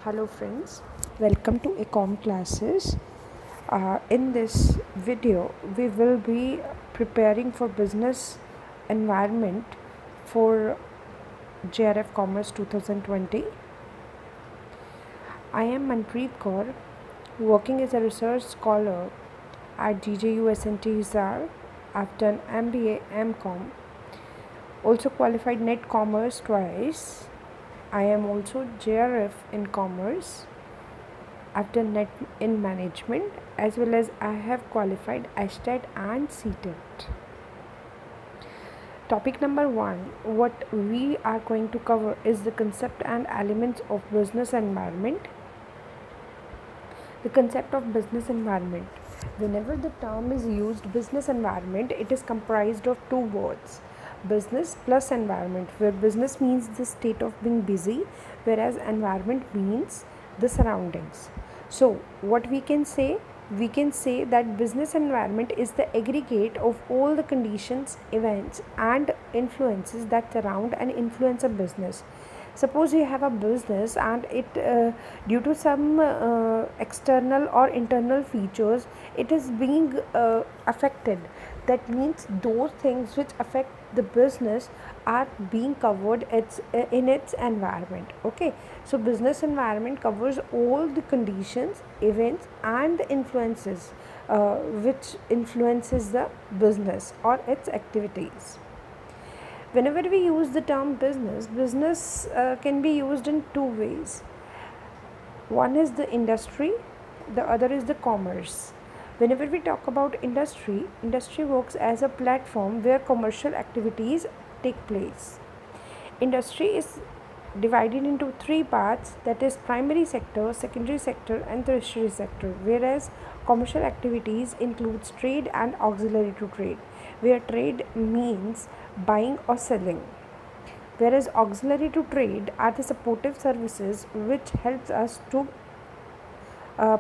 Hello friends, welcome to Ecom classes. In this video, we will be preparing for business environment for JRF Commerce 2020. I am Manpreet Kaur, working as a research scholar at GJU SNT Hisar. I've done MBA, MCom, also qualified NET Commerce twice. I am also JRF in Commerce. I've done NET in management as well as I have qualified ASTAT and CTET. Topic number 1, what we are going to cover is the concept and elements of business environment. The concept of business environment. Whenever the term is used business environment, it is comprised of two words, business plus environment, where business means the state of being busy, whereas environment means the surroundings. So what we can say that business environment is the aggregate of all the conditions, events and influences that surround and influence a business. Suppose you have a business and it due to some external or internal features, it is being affected. That means those things which affect the business are being covered in its environment. Okay, so business environment covers all the conditions, events and the influences which influences the business or its activities. Whenever we use the term business can be used in two ways. One is the industry, the other is the commerce. Whenever we talk about industry works as a platform where commercial activities take place. Industry is divided into three parts, that is primary sector, secondary sector and tertiary sector, whereas commercial activities includes trade and auxiliary to trade, where trade means buying or selling, whereas auxiliary to trade are the supportive services which helps us to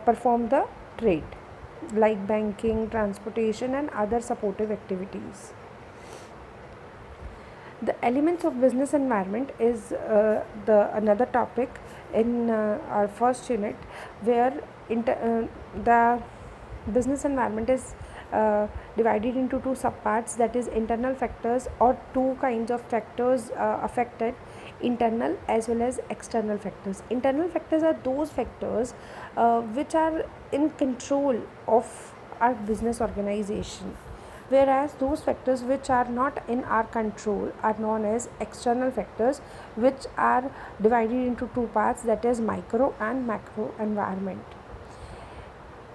perform the trade, like banking, transportation and other supportive activities. The elements of business environment is the another topic in our first unit, where the business environment is divided into two subparts, that is internal factors, or two kinds of factors affected, internal as well as external factors. Internal factors are those factors which are in control of our business organization, whereas those factors which are not in our control are known as external factors, which are divided into two parts, that is micro and macro environment.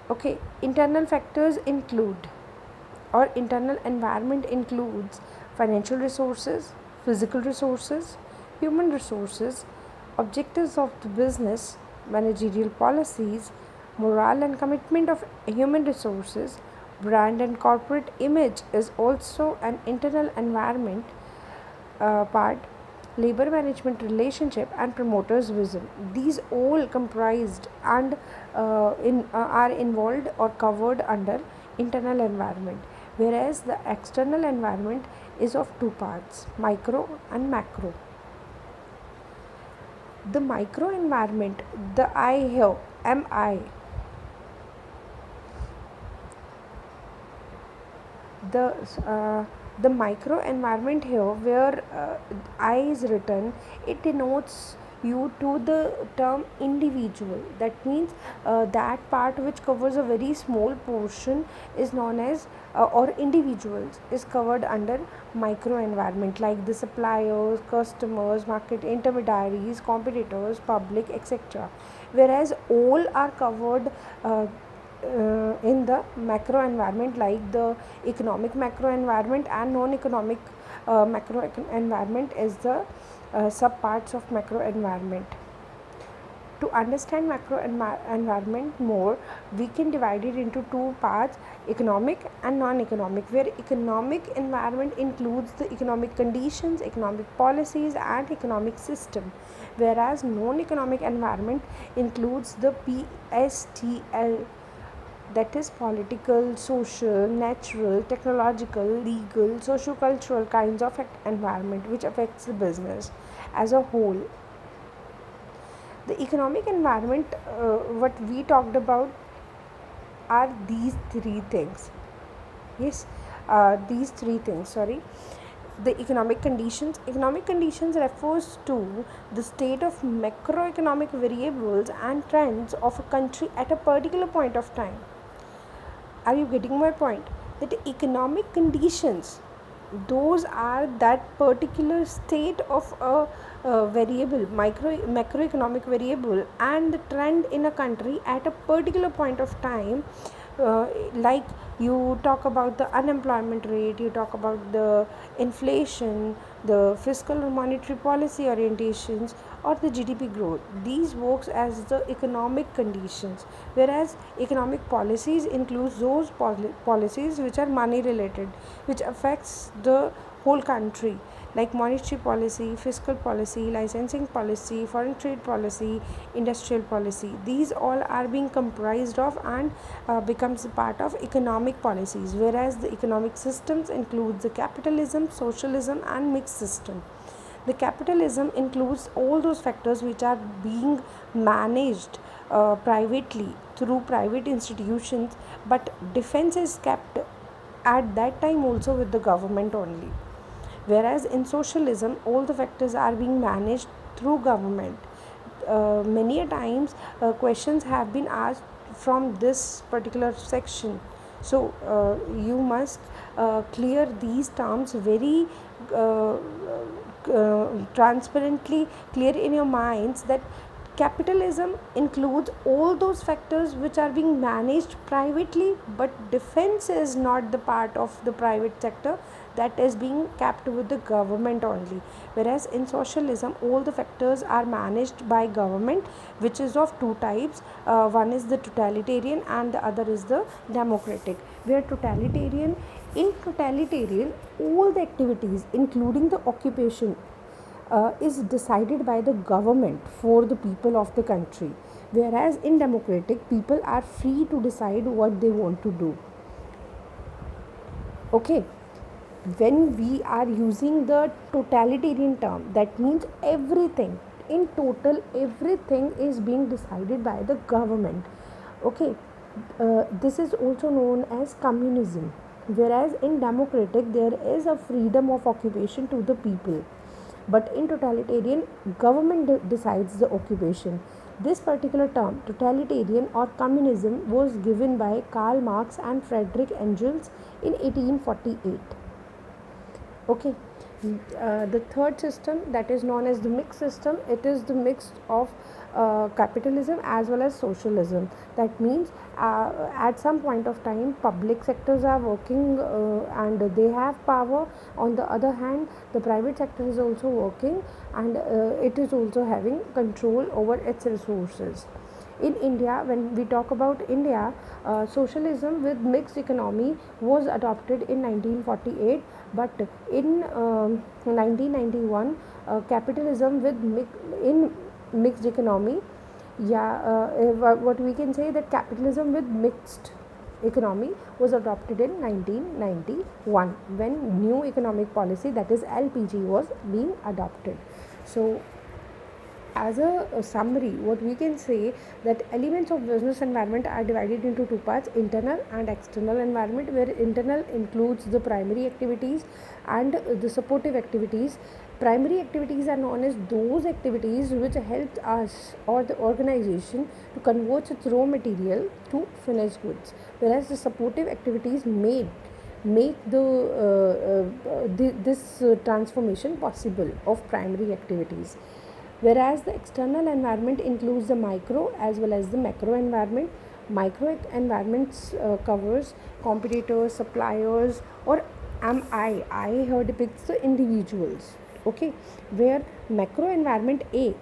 Okay, internal factors include, or internal environment includes, financial resources, physical resources, human resources, objectives of the business, managerial policies, morale and commitment of human resources. Brand and corporate image is also an internal environment part, labor management relationship and promoters vision. These all comprised and are involved or covered under internal environment, whereas the external environment is of two parts, micro and macro. The micro environment, the I here, MI, the the micro environment here, where I is written, it denotes you to the term individual. That means that part which covers a very small portion is known as or individuals is covered under micro environment, like the suppliers, customers, market intermediaries, competitors, public, etc., whereas all are covered in the macro environment, like the economic macro environment and non-economic macro environment is the subparts of macro environment. To understand macro environment more, we can divide it into two parts, economic and non-economic, where economic environment includes the economic conditions, economic policies and economic system, whereas non-economic environment includes the PSTL, that is political, social, natural, technological, legal, socio-cultural kinds of environment which affects the business as a whole. The economic environment, what we talked about, are these three things. Yes, these three things, sorry. The economic conditions refers to the state of macroeconomic variables and trends of a country at a particular point of time. Are you getting my point? That economic conditions, those are that particular state of a variable, macroeconomic variable, and the trend in a country at a particular point of time. Like, you talk about the unemployment rate, you talk about the inflation, the fiscal or monetary policy orientations, or the GDP growth. These works as the economic conditions, whereas economic policies includes those policies which are money related, which affects the whole country, like monetary policy, fiscal policy, licensing policy, foreign trade policy, industrial policy. These all are being comprised of and becomes a part of economic policies, whereas the economic systems includes the capitalism, socialism, and mixed system. The capitalism includes all those factors which are being managed privately through private institutions, but defense is kept at that time also with the government only. Whereas in socialism, all the factors are being managed through government. Many a times questions have been asked from this particular section, so you must clear these terms very transparently, clear in your minds, that capitalism includes all those factors which are being managed privately, but defense is not the part of the private sector, that is being kept with the government only. Whereas in socialism, all the factors are managed by government, which is of two types. One is the totalitarian and the other is the democratic. Where in totalitarian, all the activities including the occupation is decided by the government for the people of the country, whereas in democratic, people are free to decide what they want to do. Okay, when we are using the totalitarian term, that means everything, in total everything is being decided by the government. Okay, this is also known as communism, whereas in democratic there is a freedom of occupation to the people, but in totalitarian, government decides the occupation. This particular term, totalitarian or communism, was given by Karl Marx and Friedrich Engels in 1848. Okay, the third system, that is known as the mixed system, it is the mix of capitalism as well as socialism. That means at some point of time public sectors are working and they have power. On the other hand, the private sector is also working and it is also having control over its resources. In India, when we talk about India, socialism with mixed economy was adopted in 1948, but in 1991, capitalism with in mixed economy, yeah, what we can say, that capitalism with mixed economy was adopted in 1991, when new economic policy, that is LPG, was being adopted. So as a summary, what we can say, that elements of business environment are divided into two parts: internal and external environment, where internal includes the primary activities and the supportive activities. Primary activities are known as those activities which help us or the organization to convert its raw material to finished goods, whereas the supportive activities make this transformation possible of primary activities. Whereas the external environment includes the micro as well as the macro environment. Micro environments covers competitors, suppliers, or I here depicts the individuals. Okay, where macro environment A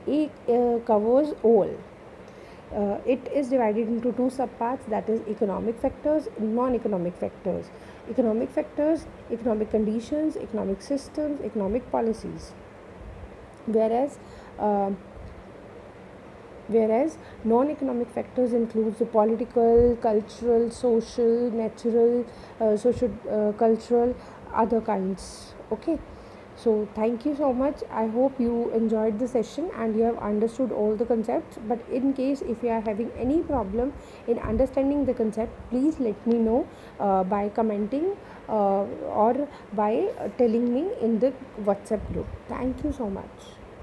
covers all. It is divided into two subparts, that is economic factors, non-economic factors. Economic factors, economic conditions, economic systems, economic policies. Whereas uh, whereas non-economic factors includes the political, cultural, social, natural, social, cultural, other kinds. Okay, So thank you so much. I hope you enjoyed the session and you have understood all the concepts. But in case if you are having any problem in understanding the concept, please let me know by commenting or by telling me in the WhatsApp group. Thank you so much.